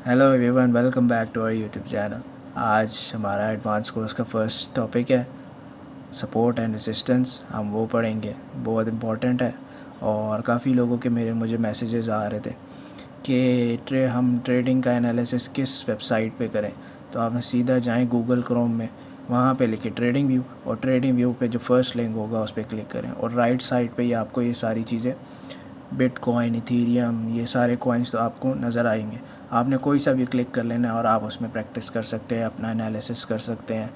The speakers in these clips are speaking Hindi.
Hello everyone, welcome back to our YouTube channel. आज हमारा एडवांस कोर्स का फर्स्ट टॉपिक है सपोर्ट एंड रेसिस्टेंस। हम वो पढ़ेंगे, बहुत इम्पोर्टेंट है। और काफ़ी लोगों के मुझे मैसेजेस आ रहे थे कि हम ट्रेडिंग का एनालिसिस किस वेबसाइट पे करें। तो आप सीधा जाएं गूगल क्रोम में, वहाँ पे लिखे ट्रेडिंग व्यू, और ट्रेडिंग व्यू पे जो फर्स्ट लिंक होगा उस पर क्लिक करें, और राइट साइड पे ही आपको ये सारी चीज़ें, बिटकॉइन, इथीरियम, ये सारे कॉइन्स तो आपको नज़र आएंगे। आपने कोई सा भी क्लिक कर लेना है और आप उसमें प्रैक्टिस कर सकते हैं, अपना एनालिसिस कर सकते हैं।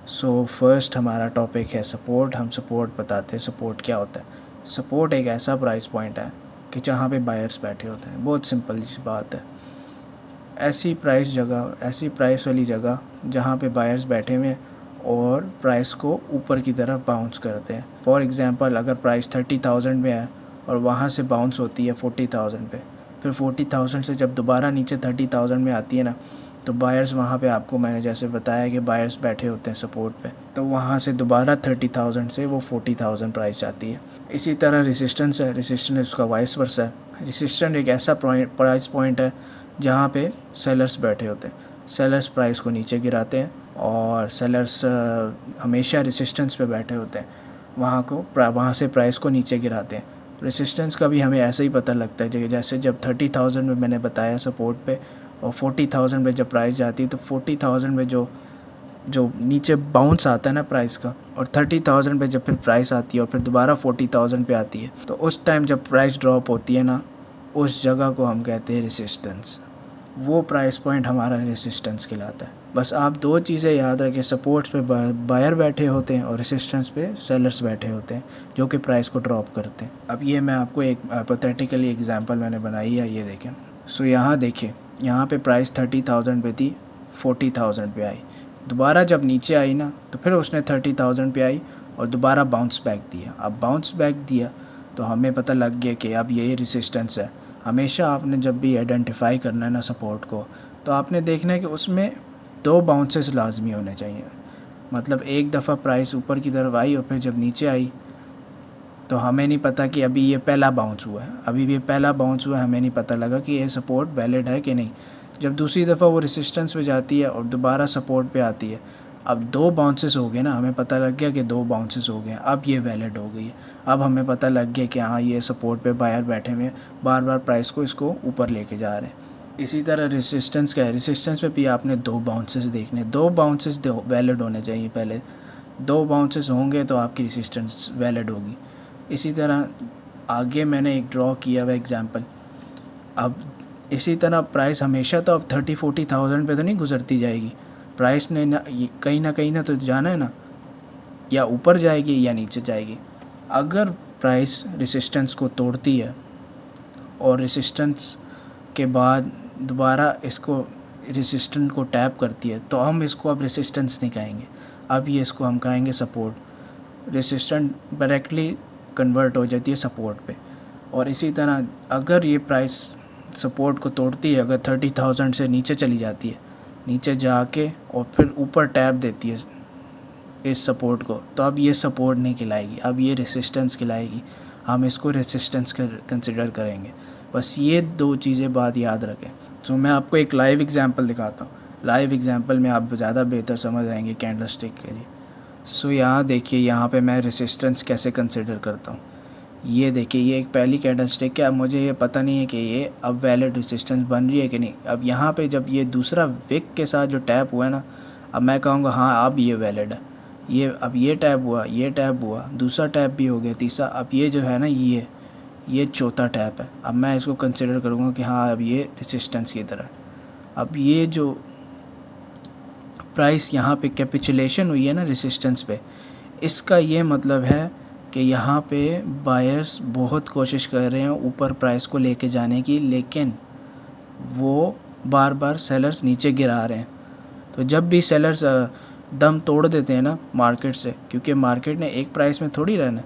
सो फर्स्ट हमारा टॉपिक है सपोर्ट। हम सपोर्ट बताते हैं सपोर्ट क्या होता है। सपोर्ट एक ऐसा प्राइस पॉइंट है कि जहाँ पे बायर्स बैठे होते हैं। बहुत सिंपल सी बात है। ऐसी प्राइस वाली जगह जहाँ पे बायर्स बैठे हुए हैं और प्राइस को ऊपर की तरफ बाउंस करते हैं। फॉर एग्ज़ाम्पल, अगर प्राइस 30,000 में है और वहाँ से बाउंस होती है 40,000 पे, फिर 40,000 से जब दोबारा नीचे 30,000 में आती है ना, तो बायर्स वहाँ पे, आपको मैंने जैसे बताया कि बायर्स बैठे होते हैं सपोर्ट पे, तो वहाँ से दोबारा 30,000 से वो 40,000 प्राइस आती है। इसी तरह रेसिस्टेंस है। रेसिस्टेंस उसका वाइस वर्सा है। रेसिस्टेंस एक ऐसा प्राइस पॉइंट है जहाँ पे सेलर्स बैठे होते हैं। सेलर्स प्राइस को नीचे गिराते हैं और सेलर्स हमेशा रेसिस्टेंस पे बैठे होते हैं, वहाँ से प्राइस को नीचे गिराते हैं। रेसिस्टेंस का भी हमें ऐसे ही पता लगता है, जैसे जब 30,000 में मैंने बताया सपोर्ट पे, और 40,000 पे जब प्राइस जाती है, तो 40,000 में जो जो नीचे बाउंस आता है ना प्राइस का, और 30,000 पे जब फिर प्राइस आती है और फिर दोबारा 40,000 पे आती है, तो उस टाइम जब प्राइस ड्रॉप होती है ना, उस जगह को हम कहते हैं रेसिस्टेंस। वो प्राइस पॉइंट हमारा रेसिस्टेंस कहलाता है। बस आप दो चीज़ें याद रखें, सपोर्ट्स पे बायर बैठे होते हैं और रेसिस्टेंस पे सेलर्स बैठे होते हैं जो कि प्राइस को ड्रॉप करते हैं। अब ये मैं आपको एक हाइपोथेटिकली एग्जांपल मैंने बनाई है, ये देखें। सो यहाँ देखिए, यहाँ पे प्राइस 30,000 पे थी, 40,000 पे आई। दोबारा जब नीचे आई ना, तो फिर उसने 30,000 पे आई और दोबारा बाउंस बैक दिया। अब बाउंस बैक दिया तो हमें पता लग गया कि अब ये रेसिस्टेंस है। हमेशा आपने जब भी आइडेंटिफाई करना है ना सपोर्ट को, तो आपने देखना है कि उसमें दो बाउंसेस लाजमी होने चाहिए। मतलब एक दफ़ा प्राइस ऊपर की तरफ आई और फिर जब नीचे आई, तो हमें नहीं पता कि अभी ये पहला बाउंस हुआ है, अभी ये पहला बाउंस हुआ है, हमें नहीं पता लगा कि ये सपोर्ट वैलिड है कि नहीं। जब दूसरी दफ़ा वो रेसिस्टेंस पे जाती है और दोबारा सपोर्ट पे आती है, अब दो बाउंसेस हो गए ना, हमें पता लग गया कि दो बाउंसेस हो गए, अब ये वैलिड हो गई है। अब हमें पता लग गया कि हाँ, ये सपोर्ट पे बायर बैठे हुए हैं, बार बार प्राइस को इसको ऊपर लेके जा रहे हैं। इसी तरह रेसिस्टेंस का है। रेसिस्टेंस पे भी आपने दो बाउंसेस देखने, दो बाउंसेस वैलिड होने चाहिए। पहले दो बाउंसेस होंगे तो आपकी रेसिस्टेंस वैलिड होगी। इसी तरह आगे मैंने एक ड्रॉ किया हुआ एग्जांपल। अब इसी तरह प्राइस हमेशा तो अब 30-40,000 पे तो नहीं गुजरती जाएगी। प्राइस ने ना, ये कहीं ना तो जाना है ना, या ऊपर जाएगी या नीचे जाएगी। अगर प्राइस रेसिस्टेंस को तोड़ती है और रेसिस्टेंस के बाद दोबारा इसको रेसिस्टेंट को टैप करती है, तो हम इसको अब रेसिस्टेंस नहीं कहेंगे, अब ये इसको हम कहेंगे सपोर्ट। रेसिस्टेंट डायरेक्टली कन्वर्ट हो जाती है सपोर्ट पे। और इसी तरह अगर ये प्राइस सपोर्ट को तोड़ती है, अगर 30,000 से नीचे चली जाती है, नीचे जाके और फिर ऊपर टैप देती है इस सपोर्ट को, तो अब ये सपोर्ट नहीं खिलाएगी, अब ये रेसिस्टेंस खिलाएगी। हम इसको रेसिस्टेंस कंसिडर करेंगे। बस ये दो चीज़ें बात याद रखें। तो मैं आपको एक लाइव एग्जांपल दिखाता हूँ। लाइव एग्जांपल में आप ज़्यादा बेहतर समझ आएंगे कैंडल स्टिक के लिए। सो यहाँ देखिए, यहाँ पे मैं रेसिस्टेंस कैसे कंसिडर करता हूँ। ये देखिए, ये एक पहली कैंडल स्टिक है। अब मुझे ये पता नहीं है कि ये अब वैलिड रेसिस्टेंस बन रही है कि नहीं। अब यहाँ पे जब ये दूसरा विक के साथ जो टैप हुआ है ना, अब मैं कहूँगा हाँ, अब ये वैलिड है। ये अब ये टैप हुआ, ये टैप हुआ, दूसरा टैप भी हो गया, तीसरा, अब ये जो है ना, ये चौथा टैप है। अब मैं इसको कंसिडर करूँगा कि हाँ, अब ये रेसिस्टेंस की तरह है। अब ये जो प्राइस यहाँ पे कैपिचुलेशन हुई है ना रेसिस्टेंस पे, इसका ये मतलब है कि यहाँ पे बायर्स बहुत कोशिश कर रहे हैं ऊपर प्राइस को लेके जाने की, लेकिन वो बार बार सेलर्स नीचे गिरा रहे हैं। तो जब भी सेलर्स दम तोड़ देते हैं ना मार्केट से, क्योंकि मार्केट ने एक प्राइस में थोड़ी रहना,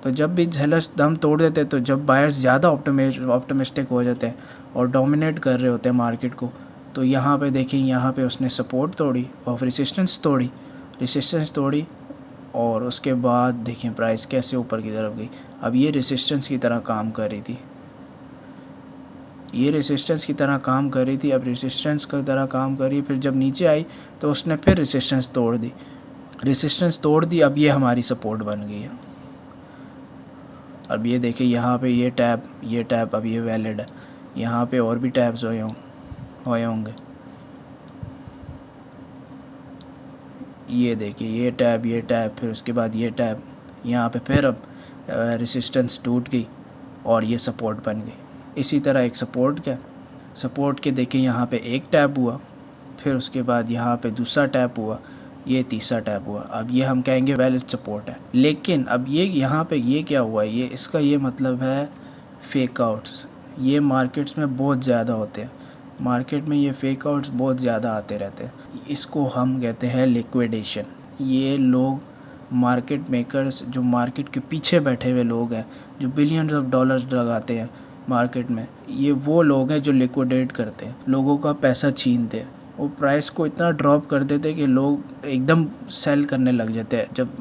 तो जब भी सेलर्स दम तोड़ देते हैं, तो जब बायर्स ज़्यादा ऑप्टिमिस्टिक हो जाते हैं और डोमिनेट कर रहे होते हैं मार्केट को, तो यहाँ पे देखिए, यहाँ पे उसने सपोर्ट तोड़ी और रेसिस्टेंस तोड़ी, और उसके बाद देखें प्राइस कैसे ऊपर की तरफ गई। अब ये रेसिस्टेंस की तरह काम कर रही थी। ये रेसिस्टेंस की तरह काम कर रही थी, अब रेसिस्टेंस की तरह काम कर रही है। फिर जब नीचे आई तो उसने फिर रेसिस्टेंस तोड़ दी, अब ये हमारी सपोर्ट बन गई है। अब ये देखिए यहाँ पे ये टैप अब ये वैलिड है। यहाँ पे और भी टैप्स हुए होंगे। ये देखिए ये टैप फिर उसके बाद ये टैप, यहाँ पे फिर अब रेसिस्टेंस टूट गई और ये सपोर्ट बन गई। इसी तरह एक सपोर्ट के देखिए यहाँ पे एक टैप हुआ, फिर उसके बाद यहाँ पे दूसरा टैप हुआ, ये तीसरा टैप हुआ। अब ये हम कहेंगे वैलिड सपोर्ट है। लेकिन अब ये यहाँ पे ये क्या हुआ है, ये इसका ये मतलब है फेक आउट्स। ये मार्केट्स में बहुत ज़्यादा होते हैं, मार्केट में ये फेक आउट्स बहुत ज़्यादा आते रहते हैं। इसको हम कहते हैं लिक्विडेशन। ये लोग मार्केट मेकर्स, जो मार्केट के पीछे बैठे हुए लोग हैं, जो बिलियंस ऑफ डॉलर्स लगाते हैं मार्केट में, ये वो लोग हैं जो लिक्विडेट करते हैं, लोगों का पैसा छीनते हैं। वो प्राइस को इतना ड्रॉप कर देते हैं कि लोग एकदम सेल करने लग जाते हैं। जब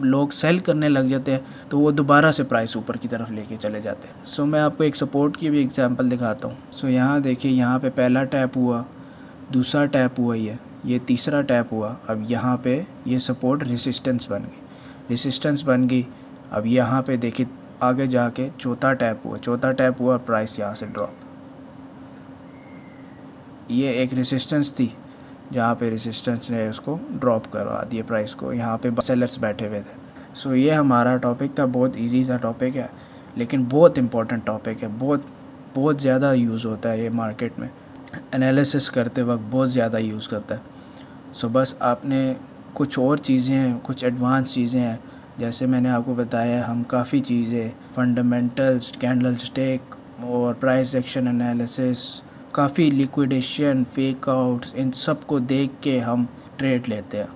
लोग सेल करने लग जाते हैं तो वो दोबारा से प्राइस ऊपर की तरफ लेके चले जाते हैं। सो मैं आपको एक सपोर्ट की भी एग्जांपल दिखाता हूँ। सो यहाँ देखिए, यहाँ पे पहला टैप हुआ, दूसरा टैप हुआ, ये तीसरा टैप हुआ। अब यहाँ पे ये सपोर्ट रेसिस्टेंस बन गई। अब यहाँ पे देखिए आगे जाके चौथा टैप हुआ और प्राइस यहाँ से ड्रॉप। ये एक रेसिस्टेंस थी जहाँ पे रेसिस्टेंस ने उसको ड्रॉप करवा दिया प्राइस को। यहाँ पे सेलर्स बैठे हुए थे। सो ये हमारा टॉपिक था, बहुत इजी सा टॉपिक है लेकिन बहुत इम्पोर्टेंट टॉपिक है। बहुत ज़्यादा यूज़ होता है ये मार्केट में, एनालिसिस करते वक्त बहुत ज़्यादा यूज़ करता है। सो बस आपने कुछ और चीज़ें हैं, कुछ एडवांस चीज़ें हैं, जैसे मैंने आपको बताया हम काफ़ी चीज़ें, फंडामेंटल्स, कैंडलस्टिक और प्राइस एक्शन एनालिसिस, काफ़ी लिक्विडेशन, फेक आउट्स, इन सब को देख के हम ट्रेड लेते हैं।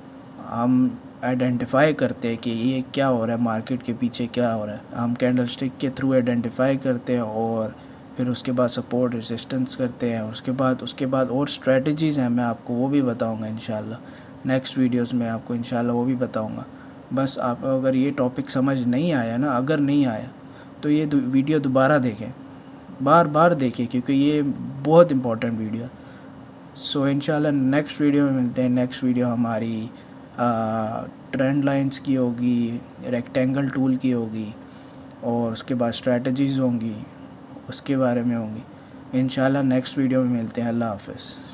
हम आइडेंटिफाई करते हैं कि ये क्या हो रहा है, मार्केट के पीछे क्या हो रहा है। हम कैंडलस्टिक के थ्रू आइडेंटिफाई करते हैं और फिर उसके बाद सपोर्ट रेजिस्टेंस करते हैं। उसके बाद और स्ट्रेटजीज़ हैं, मैं आपको वो भी बताऊंगा इंशाल्लाह। नेक्स्ट वीडियोस में आपको इंशाल्लाह वो भी बताऊंगा। बस आप अगर ये टॉपिक समझ नहीं आया ना, अगर नहीं आया तो ये वीडियो दोबारा देखें, बार देखें, क्योंकि ये बहुत इंपॉर्टेंट वीडियो है। सो इंशाल्लाह नेक्स्ट वीडियो में मिलते हैं। नेक्स्ट वीडियो हमारी ट्रेंड लाइंस की होगी, रेक्टेंगल टूल की होगी और उसके बाद स्ट्रेटजीज़ होंगी, उसके बारे में होंगी। इंशाल्लाह नेक्स्ट वीडियो में मिलते हैं। अल्लाह हाफ़िज़।